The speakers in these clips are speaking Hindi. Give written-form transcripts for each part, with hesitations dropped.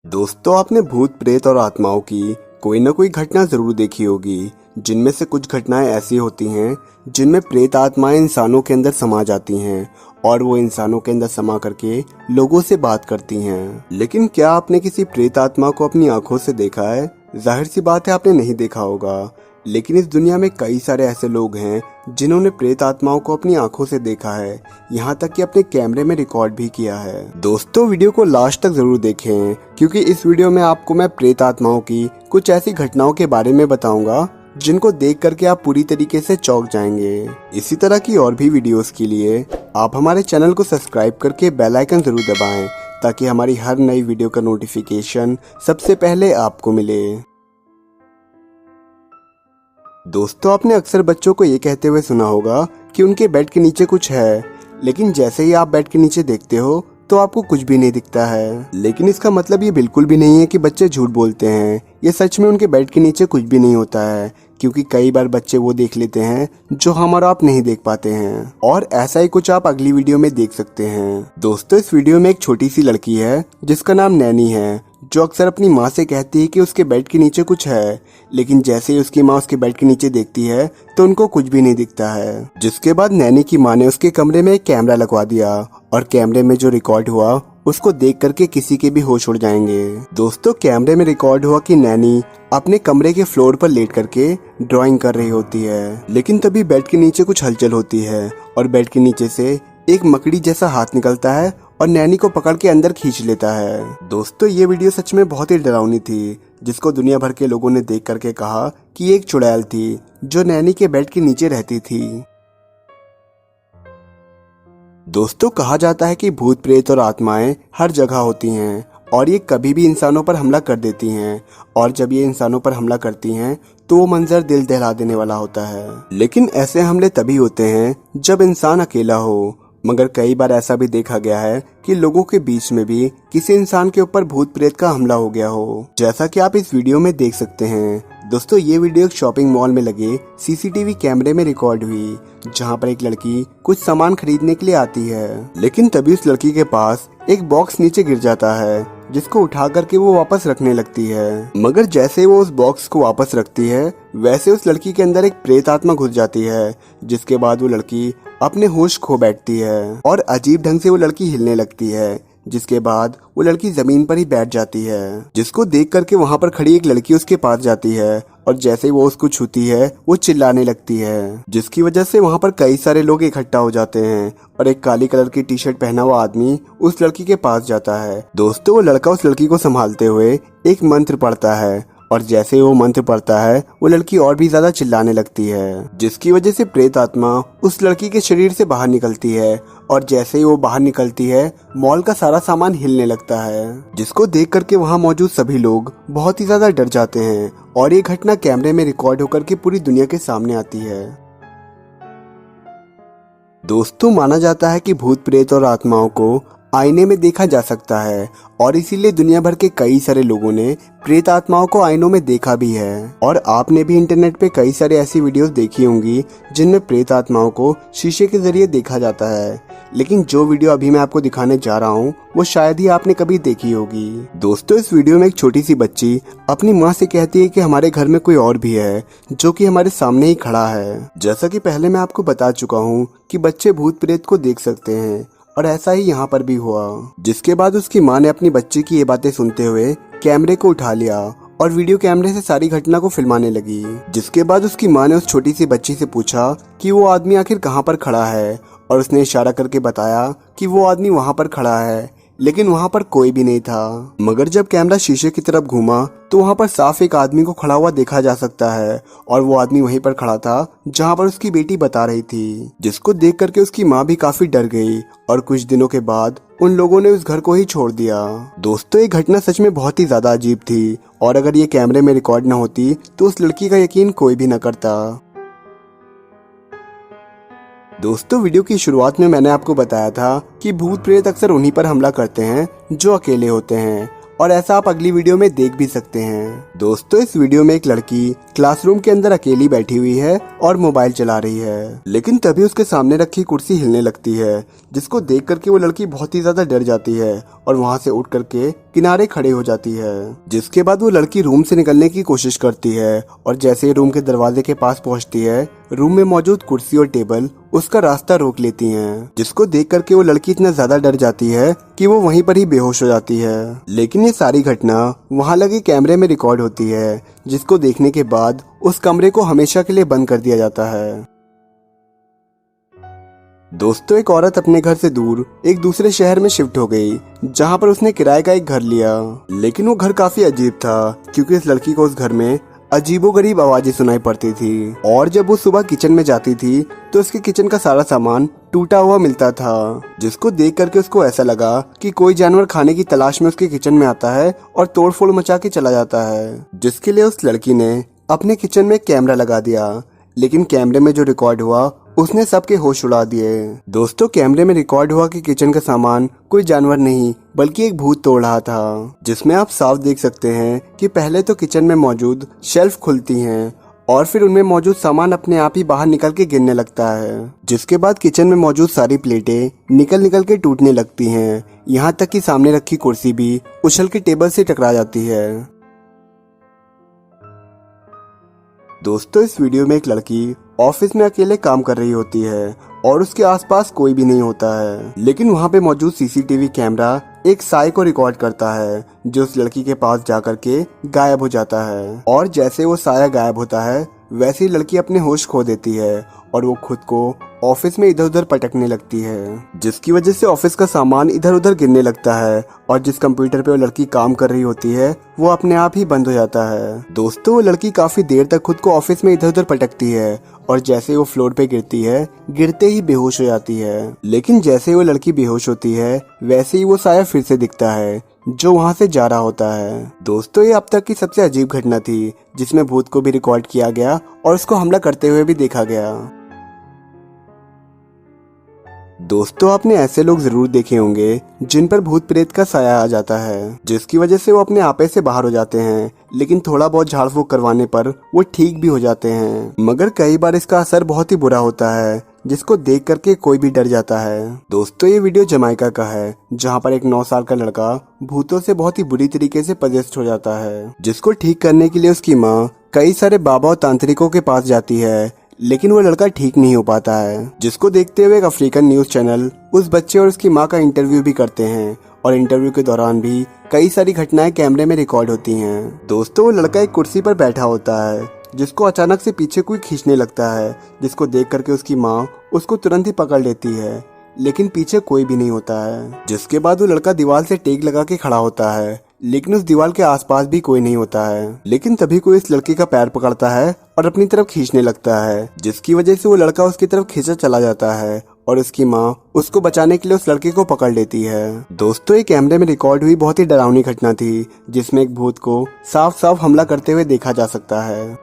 दोस्तों, आपने भूत प्रेत और आत्माओं की कोई ना कोई घटना जरूर देखी होगी, जिनमें से कुछ घटनाएं ऐसी होती हैं जिनमें प्रेत आत्माएं इंसानों के अंदर समा जाती हैं और वो इंसानों के अंदर समा करके लोगों से बात करती हैं। लेकिन क्या आपने किसी प्रेत आत्मा को अपनी आंखों से देखा है? जाहिर सी बात है, आपने नहीं देखा होगा। लेकिन इस दुनिया में कई सारे ऐसे लोग हैं जिन्होंने प्रेत आत्माओं को अपनी आंखों से देखा है, यहाँ तक कि अपने कैमरे में रिकॉर्ड भी किया है। दोस्तों, वीडियो को लास्ट तक जरूर देखें, क्योंकि इस वीडियो में आपको मैं प्रेत आत्माओं की कुछ ऐसी घटनाओं के बारे में बताऊंगा जिनको देख करके आप पूरी तरीके से चौंक जाएंगे। इसी तरह की और भी वीडियोस के लिए आप हमारे चैनल को सब्सक्राइब करके बेल आइकन जरूर दबाएं, ताकि हमारी हर नई वीडियो का नोटिफिकेशन सबसे पहले आपको मिले। दोस्तों, आपने अक्सर बच्चों को ये कहते हुए सुना होगा कि उनके बेड के नीचे कुछ है, लेकिन जैसे ही आप बेड के नीचे देखते हो तो आपको कुछ भी नहीं दिखता है। लेकिन इसका मतलब ये बिल्कुल भी नहीं है कि बच्चे झूठ बोलते हैं। ये सच में उनके बेड के नीचे कुछ भी नहीं होता है, क्योंकि कई बार बच्चे वो देख लेते हैं जो हम और आप नहीं देख पाते हैं। और ऐसा ही कुछ आप अगली वीडियो में देख सकते हैं। दोस्तों, इस वीडियो में एक छोटी सी लड़की है जिसका नाम नैनी है, जो अक्सर अपनी माँ से कहती है कि उसके बेड के नीचे कुछ है। लेकिन जैसे ही उसकी माँ उसके बेड के नीचे देखती है तो उनको कुछ भी नहीं दिखता है। जिसके बाद नैनी की माँ ने उसके कमरे में एक कैमरा लगवा दिया और कैमरे में जो रिकॉर्ड हुआ उसको देख करके किसी के भी होश उड़ जाएंगे। दोस्तों, कैमरे में रिकॉर्ड हुआ कि नैनी अपने कमरे के फ्लोर पर लेट करके ड्राइंग कर रही होती है। लेकिन तभी बेड के नीचे कुछ हलचल होती है और बेड के नीचे से एक मकड़ी जैसा हाथ निकलता है और नैनी को पकड़ के अंदर खींच लेता है। दोस्तों, ये वीडियो सच में बहुत ही डरावनी थी, जिसको दुनिया भर के लोगों ने देख करके कहा कि एक चुड़ैल थी जो नैनी के बेड के नीचे रहती थी। दोस्तों, कहा जाता है कि भूत प्रेत और आत्माएं हर जगह होती हैं और ये कभी भी इंसानों पर हमला कर देती हैं। और जब ये इंसानों पर हमला करती हैं तो वो मंजर दिल दहला देने वाला होता है। लेकिन ऐसे हमले तभी होते हैं जब इंसान अकेला हो। मगर कई बार ऐसा भी देखा गया है कि लोगों के बीच में भी किसी इंसान के ऊपर भूत प्रेत का हमला हो गया हो, जैसा कि आप इस वीडियो में देख सकते हैं। दोस्तों, ये वीडियो एक शॉपिंग मॉल में लगे सीसीटीवी कैमरे में रिकॉर्ड हुई, जहां पर एक लड़की कुछ सामान खरीदने के लिए आती है। लेकिन तभी उस लड़की के पास एक बॉक्स नीचे गिर जाता है, जिसको उठा करके वो वापस रखने लगती है। मगर जैसे वो उस बॉक्स को वापस रखती है, वैसे उस लड़की के अंदर एक प्रेत आत्मा घुस जाती है, जिसके बाद वो लड़की अपने होश खो बैठती है और अजीब ढंग से वो लड़की हिलने लगती है। जिसके बाद वो लड़की जमीन पर ही बैठ जाती है, जिसको देख करके वहाँ पर खड़ी एक लड़की उसके पास जाती है और जैसे ही वो उसको छूती है वो चिल्लाने लगती है, जिसकी वजह से वहाँ पर कई सारे लोग इकट्ठा हो जाते हैं और एक काली कलर की टी शर्ट पहना हुआ आदमी उस लड़की के पास जाता है। दोस्तों, वो लड़का उस लड़की को संभालते हुए एक मंत्र पढ़ता है और जैसे वो मंत्र पढ़ता है वो लड़की और भी ज्यादा चिल्लाने लगती है, जिसकी वजह से प्रेत आत्मा उस लड़की के शरीर से बाहर निकलती है। और जैसे ही वो बाहर निकलती है, मॉल का सारा सामान हिलने लगता है, जिसको देख करके वहाँ मौजूद सभी लोग बहुत ही ज्यादा डर जाते हैं। और ये घटना कैमरे में रिकॉर्ड होकर के पूरी दुनिया के सामने आती है। दोस्तों, माना जाता है कि भूत प्रेत और आत्माओं को आईने में देखा जा सकता है और इसीलिए दुनिया भर के कई सारे लोगों ने प्रेत आत्माओं को आईनों में देखा भी है। और आपने भी इंटरनेट पे कई सारे ऐसी वीडियोस देखी होंगी जिनमें प्रेत आत्माओं को शीशे के जरिए देखा जाता है। लेकिन जो वीडियो अभी मैं आपको दिखाने जा रहा हूँ वो शायद ही आपने कभी देखी होगी। दोस्तों, इस वीडियो में एक छोटी सी बच्ची अपनी माँ से कहती है कि हमारे घर में कोई और भी है जो कि हमारे सामने ही खड़ा है। जैसा कि पहले मैं आपको बता चुका हूँ कि बच्चे भूत प्रेत को देख सकते हैं और ऐसा ही यहाँ पर भी हुआ। जिसके बाद उसकी माँ ने अपनी बच्ची की ये बातें सुनते हुए कैमरे को उठा लिया और वीडियो कैमरे से सारी घटना को फिल्माने लगी। जिसके बाद उसकी माँ ने उस छोटी सी बच्ची से पूछा कि वो आदमी आखिर कहाँ पर खड़ा है और उसने इशारा करके बताया कि वो आदमी वहाँ पर खड़ा है, लेकिन वहाँ पर कोई भी नहीं था। मगर जब कैमरा शीशे की तरफ घूमा तो वहाँ पर साफ एक आदमी को खड़ा हुआ देखा जा सकता है और वो आदमी वहीं पर खड़ा था जहाँ पर उसकी बेटी बता रही थी, जिसको देख करके उसकी माँ भी काफी डर गई और कुछ दिनों के बाद उन लोगों ने उस घर को ही छोड़ दिया। दोस्तों, ये घटना सच में बहुत ही ज्यादा अजीब थी और अगर ये कैमरे में रिकॉर्ड न होती तो उस लड़की का यकीन कोई भी न करता। दोस्तों, वीडियो की शुरुआत में मैंने आपको बताया था कि भूत प्रेत अक्सर उन्हीं पर हमला करते हैं जो अकेले होते हैं और ऐसा आप अगली वीडियो में देख भी सकते हैं। दोस्तों इस वीडियो में एक लड़की क्लासरूम के अंदर अकेली बैठी हुई है और मोबाइल चला रही है, लेकिन तभी उसके सामने रखी कुर्सी हिलने लगती है, जिसको देख करके वो लड़की बहुत ही ज्यादा डर जाती है और वहाँ से उठ करके किनारे खड़े हो जाती है। जिसके बाद वो लड़की रूम से निकलने की कोशिश करती है और जैसे ही रूम के दरवाजे के पास पहुँचती है, रूम में मौजूद कुर्सी और टेबल उसका रास्ता रोक लेती हैं, जिसको देख करके वो लड़की इतना ज्यादा डर जाती है कि वो वहीं पर ही बेहोश हो जाती है। लेकिन ये सारी घटना वहाँ लगे कैमरे में रिकॉर्ड होती है, जिसको देखने के बाद उस कमरे को हमेशा के लिए बंद कर दिया जाता है। दोस्तों एक औरत अपने घर से दूर एक दूसरे शहर में शिफ्ट हो गई, जहाँ पर उसने किराए का एक घर लिया। लेकिन वो घर काफी अजीब था, क्योंकि इस लड़की को उस घर में अजीबोगरीब आवाजें सुनाई पड़ती थी और जब वो सुबह किचन में जाती थी तो उसके किचन का सारा सामान टूटा हुआ मिलता था, जिसको देख करके उसको ऐसा लगा कि कोई जानवर खाने की तलाश में उसके किचन में आता है और तोड़फोड़ मचा के चला जाता है। जिसके लिए उस लड़की ने अपने किचन में कैमरा लगा दिया, लेकिन कैमरे में जो रिकॉर्ड हुआ उसने सबके होश उड़ा दिए। दोस्तों कैमरे में रिकॉर्ड हुआ कि किचन का सामान कोई जानवर नहीं बल्कि एक भूत तोड़ रहा था, जिसमें आप साफ देख सकते हैं कि पहले तो किचन में मौजूद शेल्फ खुलती हैं और फिर उनमें मौजूद सामान अपने आप ही बाहर निकल के गिरने लगता है। जिसके बाद किचन में मौजूद सारी प्लेटें निकल के टूटने लगती हैं, यहाँ तक कि सामने रखी कुर्सी भी उछल के टेबल से टकरा जाती है। दोस्तों इस वीडियो में एक लड़की ऑफिस में अकेले काम कर रही होती है और उसके आसपास कोई भी नहीं होता है, लेकिन वहाँ पे मौजूद सीसीटीवी कैमरा एक साय को रिकॉर्ड करता है, जो उस लड़की के पास जाकर के गायब हो जाता है। और जैसे वो साया गायब होता है वैसे ही लड़की अपने होश खो देती है और वो खुद को ऑफिस में इधर उधर पटकने लगती है, जिसकी वजह से ऑफिस का सामान इधर उधर गिरने लगता है और जिस कंप्यूटर पे वो लड़की काम कर रही होती है वो अपने आप ही बंद हो जाता है। दोस्तों वो लड़की काफी देर तक खुद को ऑफिस में इधर उधर पटकती है और जैसे वो फ्लोर पे गिरती है गिरते ही बेहोश हो जाती है। लेकिन जैसे वो लड़की बेहोश होती है वैसे ही वो साया फिर से दिखता है जो वहाँ से जा रहा होता है। दोस्तों ये अब तक की सबसे अजीब घटना थी, जिसमें भूत को भी रिकॉर्ड किया गया और उसको हमला करते हुए भी देखा गया। दोस्तों आपने ऐसे लोग जरूर देखे होंगे जिन पर भूत प्रेत का साया आ जाता है, जिसकी वजह से वो अपने आपे से बाहर हो जाते हैं, लेकिन थोड़ा बहुत झाड़ फूक करवाने पर वो ठीक भी हो जाते हैं। मगर कई बार इसका असर बहुत ही बुरा होता है, जिसको देख करके कोई भी डर जाता है। दोस्तों ये वीडियो जमाइका का है, जहाँ पर एक 9 साल का लड़का भूतों से बहुत ही बुरी तरीके से पजेस्ट हो जाता है, जिसको ठीक करने के लिए उसकी माँ कई सारे बाबा और तांत्रिकों के पास जाती है, लेकिन वो लड़का ठीक नहीं हो पाता है। जिसको देखते हुए एक अफ्रीकन न्यूज चैनल उस बच्चे और उसकी माँ का इंटरव्यू भी करते हैं और इंटरव्यू के दौरान भी कई सारी घटनाएं कैमरे में रिकॉर्ड होती हैं। दोस्तों वो लड़का एक कुर्सी पर बैठा होता है, जिसको अचानक से पीछे कोई खींचने लगता है, जिसको देख करके उसकी माँ उसको तुरंत ही पकड़ लेती है, लेकिन पीछे कोई भी नहीं होता है। जिसके बाद वो लड़का दीवार से टेक लगा के खड़ा होता है, लेकिन उस दीवार के आसपास भी कोई नहीं होता है। लेकिन तभी कोई इस लड़के का पैर पकड़ता है और अपनी तरफ खींचने लगता है, जिसकी वजह से वो लड़का उसकी तरफ खींचा चला जाता है और उसकी माँ उसको बचाने के लिए उस लड़के को पकड़ लेती है। दोस्तों ये कैमरे में रिकॉर्ड हुई बहुत ही डरावनी घटना थी, जिसमें एक भूत को साफ साफ हमला करते हुए देखा जा सकता है।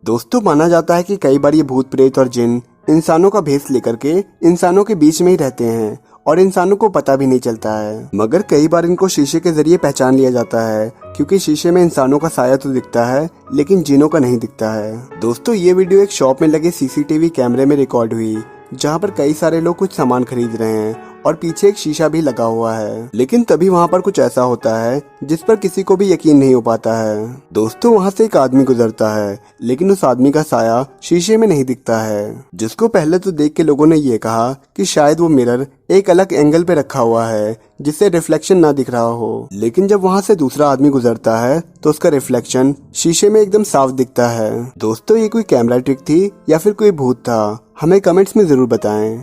दोस्तों माना जाता है कि कई बार ये भूत प्रेत और जिन इंसानों का भेष लेकर के इंसानों के बीच में ही रहते हैं और इंसानों को पता भी नहीं चलता है। मगर कई बार इनको शीशे के जरिए पहचान लिया जाता है, क्योंकि शीशे में इंसानों का साया तो दिखता है लेकिन जिनों का नहीं दिखता है। दोस्तों ये वीडियो एक शॉप में लगे सीसीटीवी कैमरे में रिकॉर्ड हुई, जहाँ पर कई सारे लोग कुछ सामान खरीद रहे हैं और पीछे एक शीशा भी लगा हुआ है। लेकिन तभी वहाँ पर कुछ ऐसा होता है जिस पर किसी को भी यकीन नहीं हो पाता है। दोस्तों वहाँ से एक आदमी गुजरता है, लेकिन उस आदमी का साया शीशे में नहीं दिखता है, जिसको पहले तो देख के लोगों ने ये कहा कि शायद वो मिरर एक अलग एंगल पे रखा हुआ है जिससे रिफ्लेक्शन ना दिख रहा हो। लेकिन जब वहाँ से दूसरा आदमी गुजरता है तो उसका रिफ्लेक्शन शीशे में एकदम साफ दिखता है। दोस्तों ये कोई कैमरा ट्रिक थी या फिर कोई भूत था? हमें कमेंट्स में जरूर बताएं।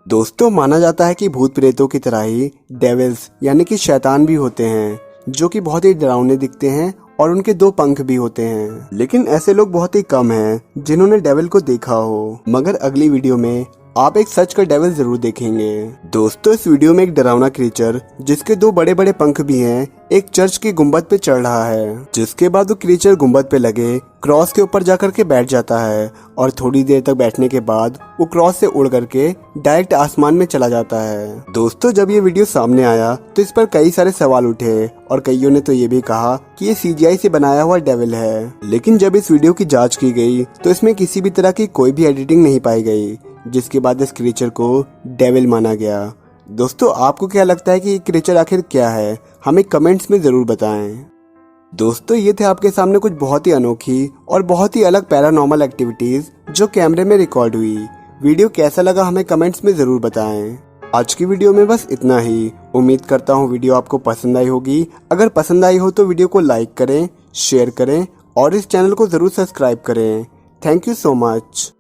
दोस्तों माना जाता है कि भूत प्रेतों की तरह ही डेविल्स यानी कि शैतान भी होते हैं, जो कि बहुत ही डरावने दिखते हैं और उनके 2 पंख भी होते हैं। लेकिन ऐसे लोग बहुत ही कम हैं जिन्होंने डेविल को देखा हो। मगर अगली वीडियो में आप एक सच का डेविल जरूर देखेंगे। दोस्तों इस वीडियो में एक डरावना क्रीचर जिसके 2 बड़े बड़े पंख भी हैं एक चर्च की गुंबद पे चढ़ रहा है, जिसके बाद वो क्रीचर गुंबद पे लगे क्रॉस के ऊपर जाकर के बैठ जाता है और थोड़ी देर तक बैठने के बाद वो क्रॉस से उड़ करके डायरेक्ट आसमान में चला जाता है। दोस्तों जब ये वीडियो सामने आया तो इस पर कई सारे सवाल उठे और कईयों ने तो ये भी कहा कि ये CGI से बनाया हुआ डेविल है, लेकिन जब इस वीडियो की जांच की गई तो इसमें किसी भी तरह की कोई भी एडिटिंग नहीं पाई गई, जिसके बाद इस क्रीचर को डेविल माना गया। दोस्तों आपको क्या लगता है कि ये क्रीचर आखिर क्या है, हमें कमेंट्स में जरूर बताएं। दोस्तों ये थे आपके सामने कुछ बहुत ही अनोखी और बहुत ही अलग पैरानॉर्मल एक्टिविटीज जो कैमरे में रिकॉर्ड हुई। वीडियो कैसा लगा हमें कमेंट्स में जरूर बताएं। आज की वीडियो में बस इतना ही। उम्मीद करता हूँ वीडियो आपको पसंद आई होगी। अगर पसंद आई हो तो वीडियो को लाइक करें, शेयर करें और इस चैनल को जरूर सब्सक्राइब करें। Thank you so much.